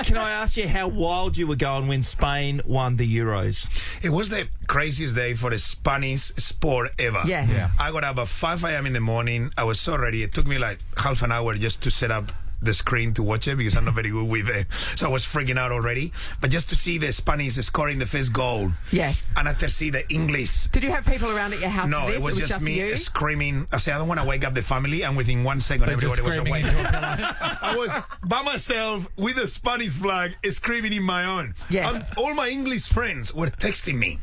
Can I ask you how wild you were going when Spain won the Euros? it was the craziest day for a Spanish sport ever. Yeah. I got up at 5 a.m. in the morning. I was so ready. It took me like half an hour just to set up the screen to watch it because I'm not very good with it. So I was freaking out already. But just to see the Spanish scoring the first goal. Yes. And after see the English. Did you have people around at your house No, for this? it was just me you? screaming. I said, I don't want to wake up the family. And within 1 second, So just everybody was screaming awake. into a pillow. I was by myself with a Spanish flag screaming in my own. Yeah. And all my English friends were texting me.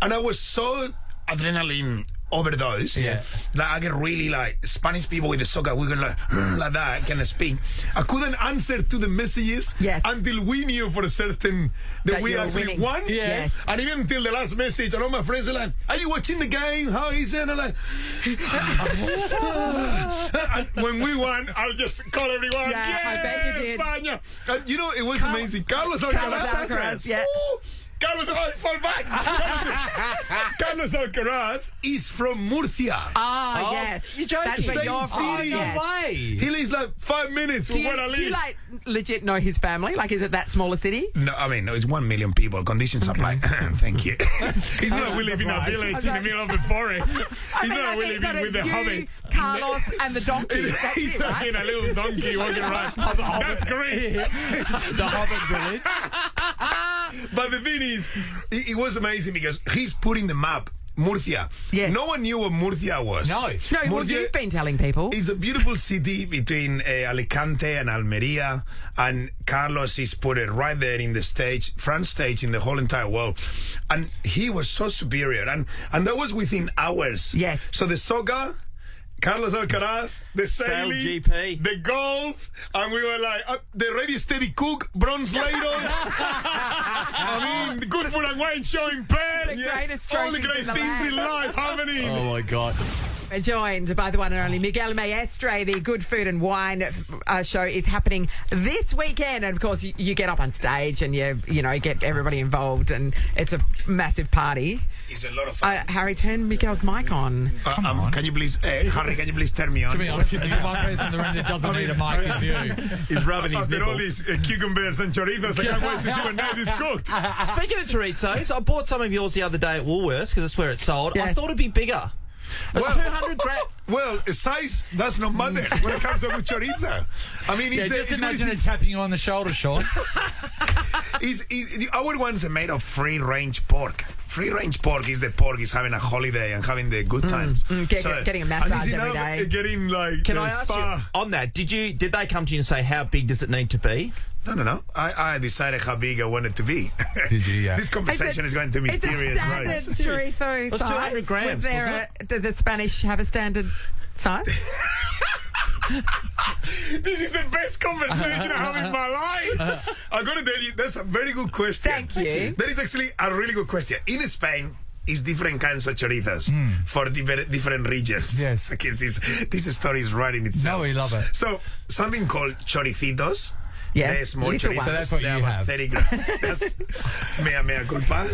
And I was so adrenaline overdose that I get really like Spanish people with the soccer, we go like that, can speak. I couldn't answer to the messages until we knew for a certain that we you were actually winning. won. Yes. And even until the last message, and all my friends are like, are you watching the game? How is it? And I'm like, and when we won, I'll just call everyone. Yeah, I bet you did. España. And you know, it was amazing. Carlos Alcaraz. Yeah. Carlos, fall back. Carlos Alcaraz is from Murcia. Oh, yes. You're joking. That's where Same you're from. city. Yeah. way. He lives like 5 minutes Do from where I you, live. do you like legit know his family? Like, is it that small a city? No, I mean, it's 1 million people. Conditions apply. Thank you. He's not we live in a Right. village in the middle of the forest. He's not we live with the hobbits. Carlos and the donkey. That's He's it, right? in a little donkey walking around. That's Greece. The Hobbit village. But the thing is, it was amazing because he's putting the map. Murcia. Yeah. No one knew what Murcia was. No. No, well, Murcia you've been telling people. It's a beautiful city between Alicante and Almeria, and Carlos is put it right there in the stage, front stage in the whole entire world. And he was so superior, and that was within hours. Yes. So the soccer, Carlos Alcaraz, the Sail sailing, GP. the golf, and we were like, the Ready Steady Cook, bronze ladle. I mean, good food and wine show in Perth. The greatest all the trophies great in the things in land. life happening. Oh my God. We're joined by the one and only Miguel Maestre. The Good Food and Wine show is happening this weekend, and of course you get up on stage and you get everybody involved, and it's a massive party. It's a lot of fun. Harry, turn Miguel's mic on. Can you please, Harry? Can you please turn me on? To be honest, the one person in the room that doesn't need a mic is you. He's rubbing his After all nipples. these cucumbers and chorizos, I can't wait to see when Nath is cooked. Speaking of chorizos, I bought some of yours the other day at Woolworths because that's where it's sold. Yes. I thought it'd be bigger. It's 200 grams. Well, size does not matter when it comes to chorizo. I mean, Yeah, just imagine it tapping you on the shoulder, Sean. Our ones are made of free-range pork. Free-range pork is the pork is having a holiday and having the good times. Getting a massage and it's every enough, day. Getting like Can a I ask spa. you on that? Did they come to you and say how big does it need to be? No. I decided how big I want it to be. Did you? Yeah. This conversation is going to Is it mysterious standard rights. chorizo was size? 200 grams, Was there did the Spanish have a standard size? This is the best conversation I have in my life. I'm going to tell you, that's a very good question. Thank you. That is actually a really good question. In Spain, it's different kinds of chorizos for different regions. Yes. Because this story is right in itself. No, we love it. So, something called choricitos Yeah. The small Little chorizos, ones. So that's what they you about have. 30 grams. That's mea culpa.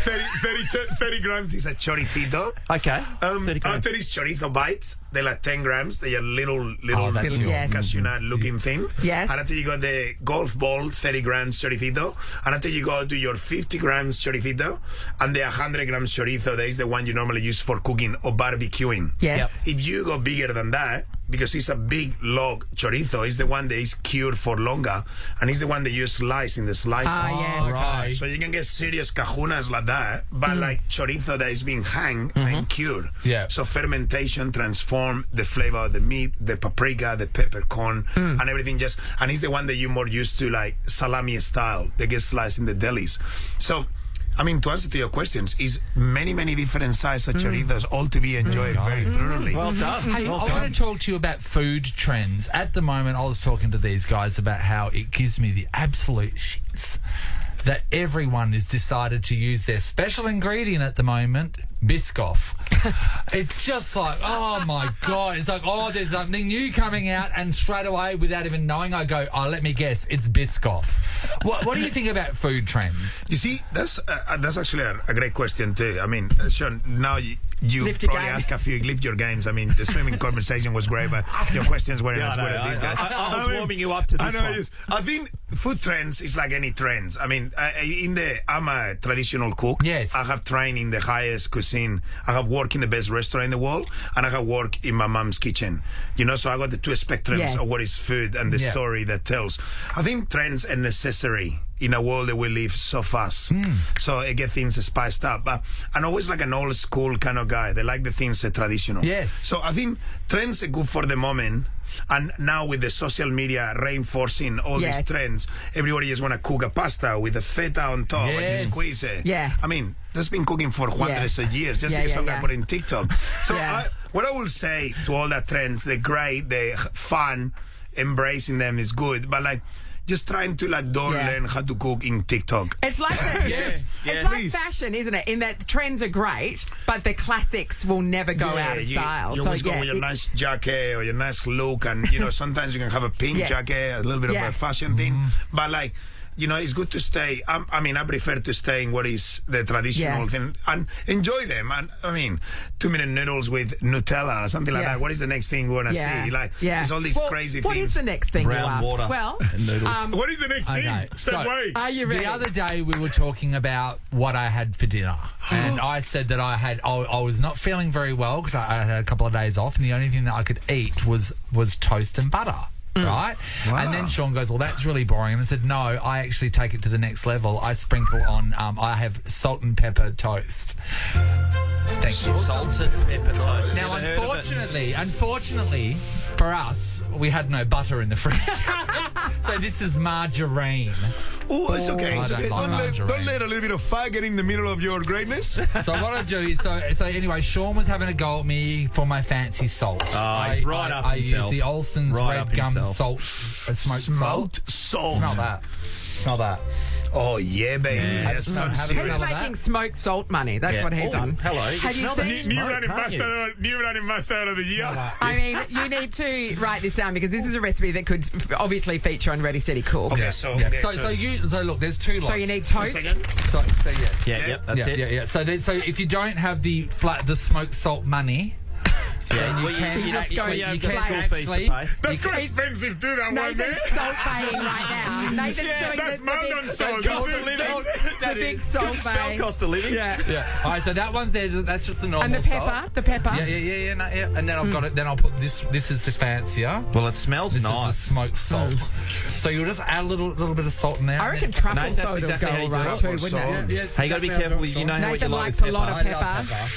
30 grams is a choricito. Okay. 30 grams. After is chorizo bites. They're like 10 grams. They are little that's yours. Yes. cashew nut looking thing. Yes. And after you got the golf ball, 30 grams choricito. And after you go to your 50 grams choricito and the 100 grams chorizo, that is the one you normally use for cooking or barbecuing. Yes. Yep. If you go bigger than that, because it's a big log chorizo, it's the one that is cured for longer, and it's the one that you slice in the slicer. yes. Right. So you can get serious cajunas like that, but like chorizo that is being hung and cured. Yeah. So fermentation transform the flavor of the meat, the paprika, the peppercorn, and everything and it's the one that you're more used to, like salami style, that gets sliced in the delis. So, I mean, to answer to your questions, is many different sizes of chorizos, all to be enjoyed very thoroughly. Well done. Hey, well I done. want to talk to you about food trends. At the moment, I was talking to these guys about how it gives me the absolute shits that everyone has decided to use their special ingredient at the moment, Biscoff. It's just like, oh my God. It's like, oh, there's something new coming out, and straight away, without even knowing, I go, oh, let me guess, it's Biscoff. What do you think about food trends? You see, that's actually a great question too. I mean, Sean, now you Lift your probably game. ask a few, lift your games. I mean, the swimming conversation was great, but your questions weren't as good as these guys. I was warming you up to this one. Yes. I think food trends is like any trends. I mean, I'm a traditional cook. Yes. I have trained in the highest cuisine. I have worked in the best restaurant in the world, and I have worked in my mom's kitchen. You know, so I got the two spectrums Yes. of what is food and the story that tells. I think trends are necessary in a world that we live so fast. So it gets things spiced up. I'm always like an old school kind of guy. They like the things traditional. Yes. So I think trends are good for the moment. And now with the social media reinforcing all these trends, everybody just want to cook a pasta with a feta on top and you squeeze it. Yeah. I mean, that's been cooking for hundreds of years just because some guy put it in TikTok. So what I will say to all that trends, they're great, they're fun, embracing them is good, but like, just trying to like learn how to cook in TikTok. It's like it's like fashion, isn't it? In that trends are great, but the classics will never go out of style. You always go with your nice jacket or your nice look, and you know sometimes you can have a pink jacket, a little bit of a fashion thing, but like. You know, it's good to stay. I mean, I prefer to stay in what is the traditional thing and enjoy them. And I mean, 2-minute noodles with Nutella or something like that. What is the next thing we want to see? Like, there's all these crazy things. What is the next thing Brown you ask? water Well, and noodles. What is the next thing? So, are you ready? The other day we were talking about what I had for dinner, and I said that I was not feeling very well because I had a couple of days off, and the only thing that I could eat was toast and butter. Right? Wow. And then Sean goes, well, that's really boring. And I said, no, I actually take it to the next level. I sprinkle on, I have salt and pepper toast. Thank you. Salt and pepper toast. Now, unfortunately, for us, we had no butter in the fridge. So this is margarine. Oh, it's okay. I It's okay. don't like Don't let a little bit of fire get in the middle of your greatness. So what I do is, so anyway, Sean was having a go at me for my fancy salt. He's right up I himself. use the Olsen's Right red up gum himself. salt, smoked salt. Smell that. Smell that. Oh, yeah, baby. Yeah. That's so Have a He's serious. smell of making that. smoked salt money. That's what he's on. Hello. Have you seen? New running ambassador of the year. I mean, you need to write this down because this is a recipe that could obviously feature on Ready Steady Cook. Okay, So look, there's two lots. So you need toast. So yes. Yeah, that's it. Yeah. So if you don't have the smoked salt money, then you can actually. That's quite expensive too, that one, man. Nathan's salt baying right now. Nathan's doing that's the London big salt. salt This the big salt baying. Cost of living. Yeah. All right. So that one's there. That's just the normal And the salt. pepper. Yeah. No, yeah. And then I've got it. Then I'll put this. This is the fancier. Well, it smells This nice. is the smoked salt. So you'll just add a little bit of salt in there. I reckon and truffle No, that's soda would exactly how go you do right it. too, wouldn't it? Yes, Hey, you got to be careful with, you know how Nathan you like likes pepper. a lot of I love pepper. pepper.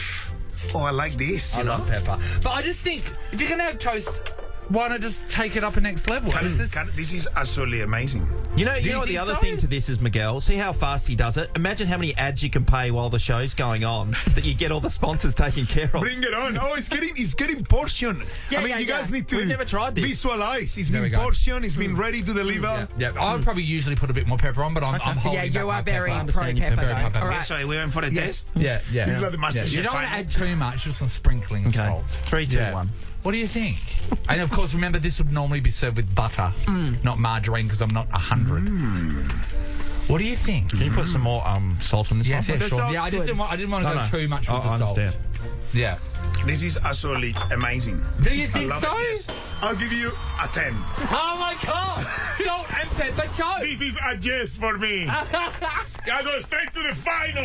Oh, I like this, I you know. love pepper. But I just think if you're going to have toast, why not just take it up a next level? This is absolutely amazing. You know you what the think other so? thing to this is, Miguel? See how fast he does it? Imagine how many ads you can pay while the show's going on that you get all the sponsors taken care of. Bring it on. Oh, it's getting portion. Yeah, I mean, you guys need to We've never tried this. visualize. It's There we been go. portion. It's been ready to deliver. Yeah. I would probably usually put a bit more pepper on, but I'm holding Yeah, back you my are very pepper. pro Understand your pepper. pepper. Very though. pro All Okay, right. so we went for a test. Yeah. This is like the master You chef don't want to final. add too much, just some sprinkling of Okay. salt. 3, 2, 1. What do you think? And of course, remember, this would normally be served with butter, not margarine, because I'm not 100. What do you think? Can you put some more salt on this Yes, one? yeah, Sean. Yeah, I didn't want to go too much with the salt. I understand. Yeah. This is absolutely amazing. Do you think so? Yes. I'll give you a 10. Oh my God! Salt and pepper toast. This is a yes for me. I go straight to the final.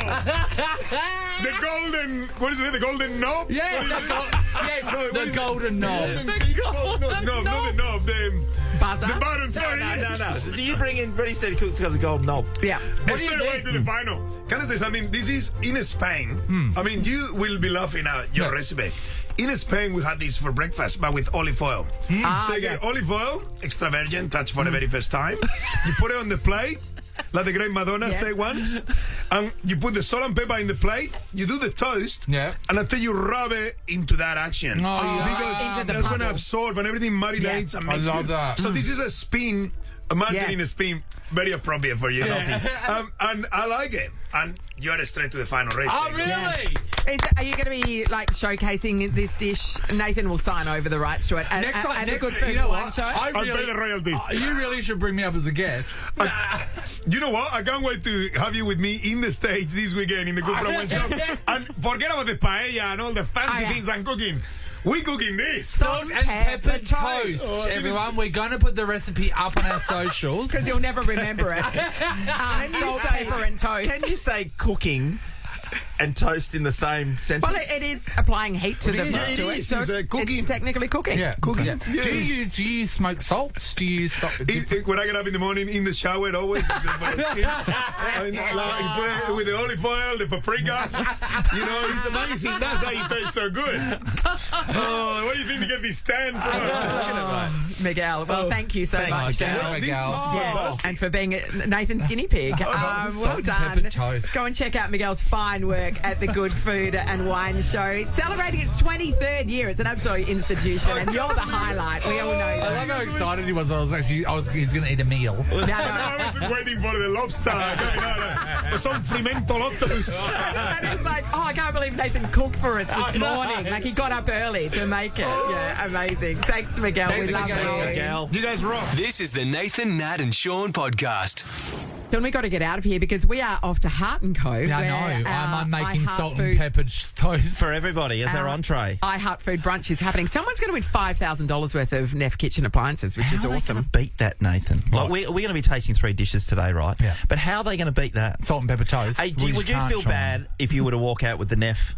The golden, what is it? The golden knob? Yeah, the golden knob. No, not the knob. The buzzer. The button. Sorry. No. So you bring in ready, steady, cook to the golden knob. Yeah. Straight away to the final. Can I say something? This is in Spain. I mean, you will be laughing at your recipe. In Spain, we had this for breakfast, but with olive oil. So you get olive oil, extra virgin, touch for the very first time. You put it on the plate, like the great Madonna said once, and you put the salt and pepper in the plate. You do the toast, and until you rub it into that action, because that's going to absorb and everything marinates and makes. I love that. So this is a spin. Imagine a spin, very appropriate for you. And I like it. And you're straight to the final race. Oh, really? Yeah. Are you going to be like showcasing this dish? Nathan will sign over the rights to it. Next time, a good food wine show. I'll pay the royalties. You really should bring me up as a guest. You know what? I can't wait to have you with me in the States this weekend in the Good Food Wine Show. And forget about the paella and all the fancy things I'm cooking. We're cooking this. Salt and pepper toast. Everyone, we're going to put the recipe up on our socials. Because you'll never remember it. Salt, pepper and toast. Can you say cooking and toast in the same sentence? Well, it is applying heat to the it to is. So It's cooking. It's technically cooking. Yeah, Cooking. Yeah. Yeah. Do you use smoked salts? Do you use salt? When I get up in the morning in the shower, always it's good for the skin. You put it with the olive oil, the paprika. It's amazing. That's how it tastes so good. Oh, what do you think to get this stand from? Miguel, well, thank you so much. Miguel. And for being Nathan's guinea pig. Well done. Go and check out Miguel's fine work at the Good Food and Wine Show. It's celebrating its 23rd year. It's an absolute institution, and you're the highlight. We all know that. I love how excited he was. He's going to eat a meal. I was waiting for the lobster. Some frimento octopus. And it's like, I can't believe Nathan cooked for us this morning. Like, he got up early to make it. Yeah, amazing. Thanks, Miguel. We love you. Miguel. You guys rock. This is the Nathan, Nat and Sean podcast. Then we got to get out of here because we are off to Heart & Co. Yeah, I know. I'm making salt and pepper toast for everybody as their entree. I Heart Food brunch is happening. Someone's going to win $5,000 worth of Neff kitchen appliances, which is awesome. Beat that, Nathan. Like, we're going to be tasting 3 dishes today, right? Yeah. But how are they going to beat that? Salt and pepper toast. Hey, would you feel bad if you were to walk out with the Neff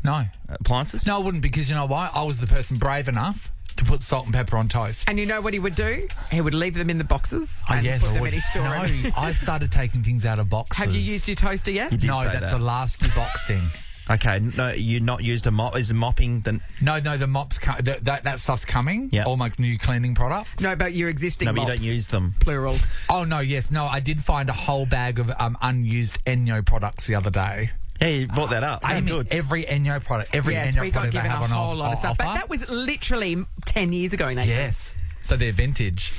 appliances? No, I wouldn't, because you know why? I was the person brave enough to put salt and pepper on toast. And you know what he would do? He would leave them in the boxes and put them in his store. No, I've started taking things out of boxes. Have you used your toaster yet? No, that's a last box thing. Okay, no, you not used a mop? Is mopping the... No, the mops, that stuff's coming. Yeah. All my new cleaning products. No, but your existing mops. mops. No, but you don't use them. Plural. Oh, no, yes. No, I did find a whole bag of unused Enyo products the other day. Yeah, you brought that up. I mean, every Enyo product, Enyo product they have on a whole lot of stuff. offer. But that was literally 10 years ago, Nathan. Yes. So they're vintage.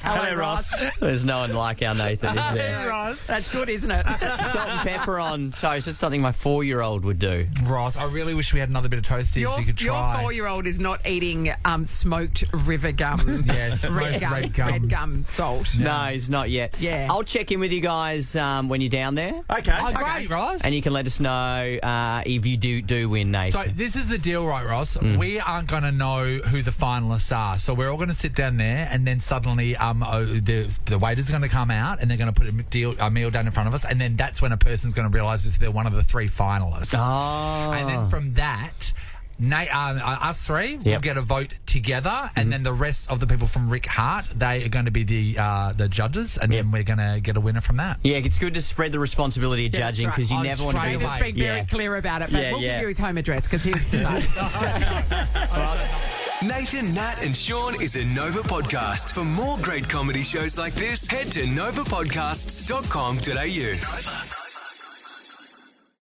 Hello, Ross. There's no one like our Nathan, is there? Hey, Ross. That's good, isn't it? Salt and pepper on toast. It's something my 4-year-old would do. Ross, I really wish we had another bit of toast here so you could try. Your 4-year-old is not eating smoked river gum. Yes, red gum salt. Yeah. No, he's not yet. Yeah. I'll check in with you guys when you're down there. Okay. Oh, great, Ross. And you can let us know if you do win, Nathan. So this is the deal, right, Ross? We aren't going to know who the finalists are. So we're all going to sit down there, and then suddenly the waiter's going to come out, and they're going to put a meal down in front of us, and then that's when a person's going to realise if they're one of the 3 finalists. Oh. And then from that... us 3 will get a vote together, and then the rest of the people from Rick Hart, they are going to be the judges, and then we're going to get a winner from that. Yeah, it's good to spread the responsibility of judging because you never want to be... Nathan's been very clear about it, but we'll give you his home address because he's decided. Nathan, Nat and Sean is a Nova podcast. For more great comedy shows like this, head to novapodcasts.com.au. Nova.